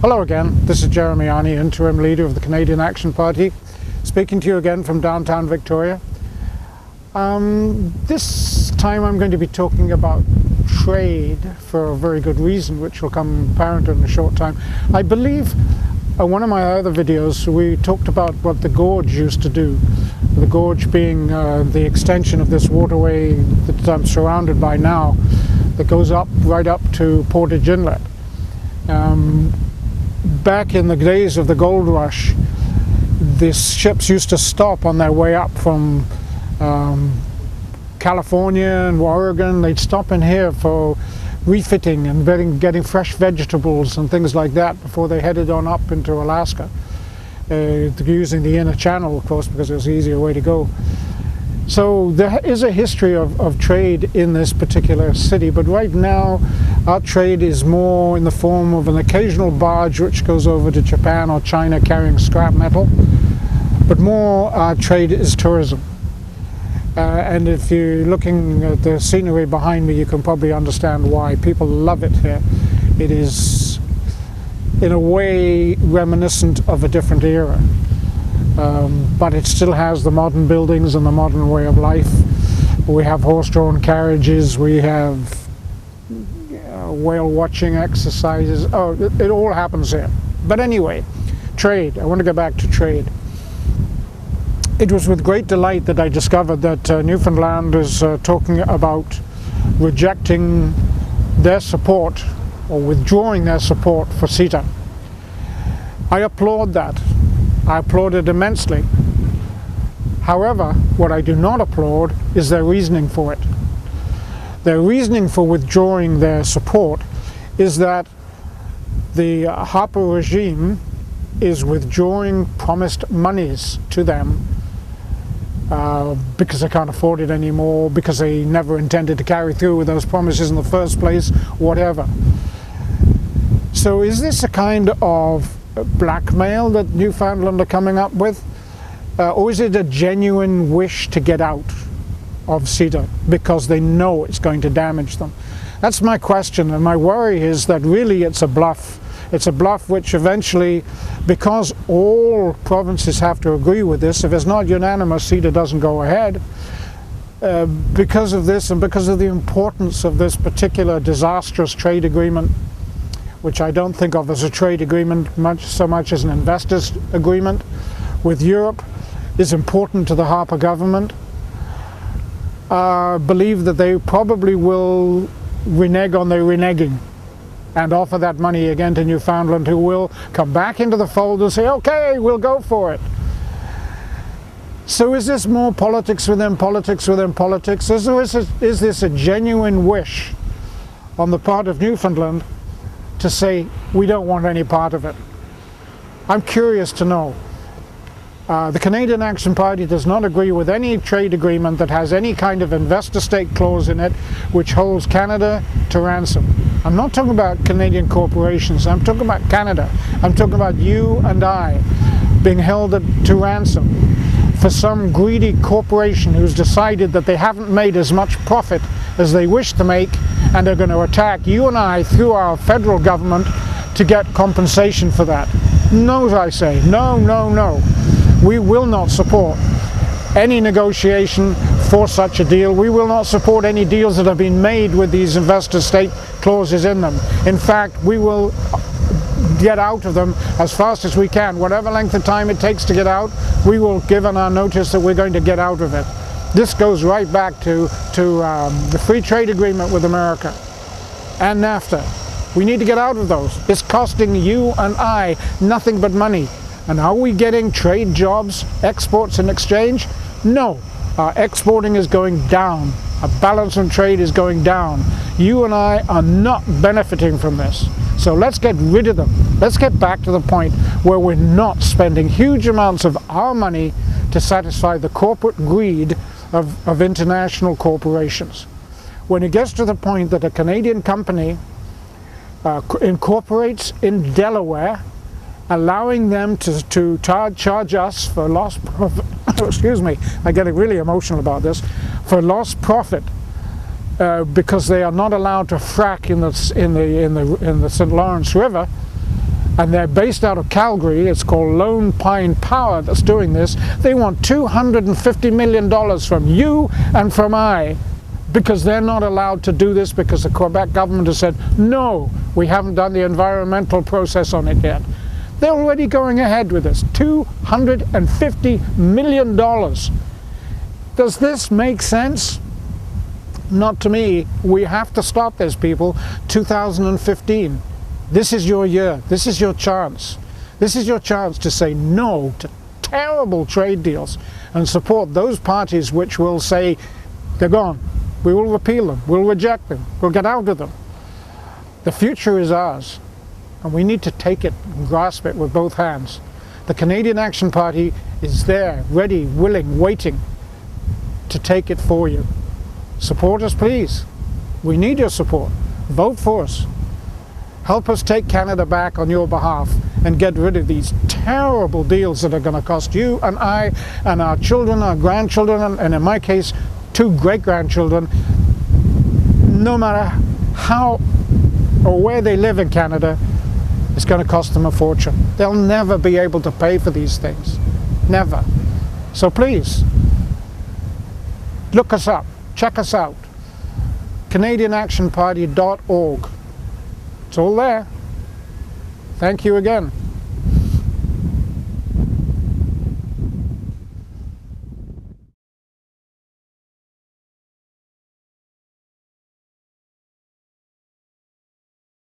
Hello again, this is Jeremy Arney, Interim Leader of the Canadian Action Party, speaking to you again from downtown Victoria. This time I'm going to be talking about trade for a very good reason, which will come apparent in a short time. I believe one of my other videos we talked about what the gorge used to do. The gorge being the extension of this waterway that I'm surrounded by now, that goes up right up to Portage Inlet. Back in the days of the gold rush, these ships used to stop on their way up from California and Oregon. They'd stop in here for refitting and getting fresh vegetables and things like that before they headed on up into Alaska, using the inner channel, of course, because it was the easier way to go. So there is a history of trade in this particular city, but right now our trade is more in the form of an occasional barge which goes over to Japan or China carrying scrap metal, but more our trade is tourism. And if you're looking at the scenery behind me, you can probably understand why. People love it here. It is in a way reminiscent of a different era. But it still has the modern buildings and the modern way of life. We have horse-drawn carriages, we have whale watching exercises. Oh, it all happens here. But anyway, trade. I want to go back to trade. It was with great delight that I discovered that Newfoundland is talking about rejecting their support or withdrawing their support for CETA. I applaud that. I applaud it immensely. However, what I do not applaud is their reasoning for it. Their reasoning for withdrawing their support is that the Harper regime is withdrawing promised monies to them because they can't afford it anymore, because they never intended to carry through with those promises in the first place, whatever. So is this a kind of blackmail that Newfoundland are coming up with? Or is it a genuine wish to get out of CETA because they know it's going to damage them? That's my question, and my worry is that really it's a bluff. It's a bluff which eventually, because all provinces have to agree with this, if it's not unanimous, CETA doesn't go ahead. Because of this and because of the importance of this particular disastrous trade agreement, which I don't think of as a trade agreement so much as an investors agreement with Europe, is important to the Harper government. Believe that they probably will renege on their reneging and offer that money again to Newfoundland, who will come back into the fold and say, okay, we'll go for it. So is this more politics within politics within politics? Is this a genuine wish on the part of Newfoundland to say, we don't want any part of it? I'm curious to know. The Canadian Action Party does not agree with any trade agreement that has any kind of investor state clause in it which holds Canada to ransom. I'm not talking about Canadian corporations, I'm talking about Canada. I'm talking about you and I being held to ransom for some greedy corporation who's decided that they haven't made as much profit as they wish to make, and they're going to attack you and I through our federal government to get compensation for that. No, I say. No, no, no. We will not support any negotiation for such a deal. We will not support any deals that have been made with these investor state clauses in them. In fact, we will get out of them as fast as we can. Whatever length of time it takes to get out, we will give in our notice that we're going to get out of it. This goes right back to the free trade agreement with America and NAFTA. We need to get out of those. It's costing you and I nothing but money. And are we getting trade jobs, exports and exchange? No. Our exporting is going down. Our balance on trade is going down. You and I are not benefiting from this. So let's get rid of them. Let's get back to the point where we're not spending huge amounts of our money to satisfy the corporate greed of international corporations. When it gets to the point that a Canadian company incorporates in Delaware, allowing them to charge us for lost profit, excuse me, I get really emotional about this, for lost profit because they are not allowed to frack in the St. Lawrence River, and they're based out of Calgary. It's called Lone Pine Power that's doing this. They want $250 million from you and from I, because they're not allowed to do this because the Quebec government has said, no, we haven't done the environmental process on it yet. They're already going ahead with this. $250 million. Does this make sense? Not to me. We have to stop this, people. 2015. This is your year. This is your chance. This is your chance to say no to terrible trade deals and support those parties which will say, they're gone. We will repeal them. We'll reject them. We'll get out of them. The future is ours, and we need to take it and grasp it with both hands. The Canadian Action Party is there, ready, willing, waiting to take it for you. Support us, please. We need your support. Vote for us. Help us take Canada back on your behalf and get rid of these terrible deals that are going to cost you and I and our children, our grandchildren, and in my case, 2 great-grandchildren, no matter how or where they live in Canada, it's going to cost them a fortune. They'll never be able to pay for these things. Never. So please, look us up. Check us out. CanadianActionParty.org. It's all there. Thank you again.